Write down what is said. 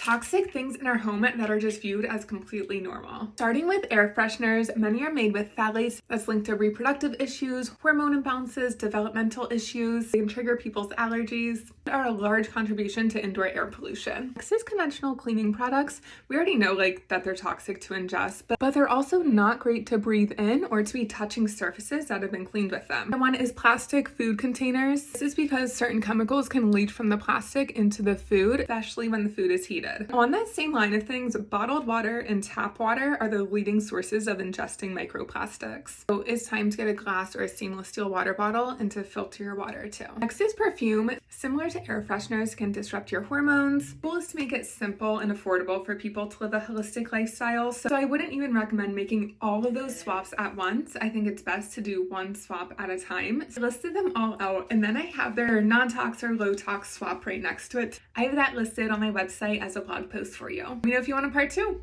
Toxic things in our home that are just viewed as completely normal. Starting with air fresheners, many are made with phthalates that's linked to reproductive issues, hormone imbalances, developmental issues. They can trigger people's allergies, are a large contribution to indoor air pollution. Next is conventional cleaning products. We already know that they're toxic to ingest, but they're also not great to breathe in or to be touching surfaces that have been cleaned with them. And one is plastic food containers. This is because certain chemicals can leach from the plastic into the food, especially when the food is heated. On that same line of things, bottled water and tap water are the leading sources of ingesting microplastics. So it's time to get a glass or a stainless steel water bottle and to filter your water too. Next is perfume. Similar to air fresheners, can disrupt your hormones. The goal is to make it simple and affordable for people to live a holistic lifestyle. So I wouldn't even recommend making all of those swaps at once. I think it's best to do one swap at a time. So I listed them all out, and then I have their non-tox or low-tox swap right next to it. I have that listed on my website as a blog post for you. Let me know if you want a part 2.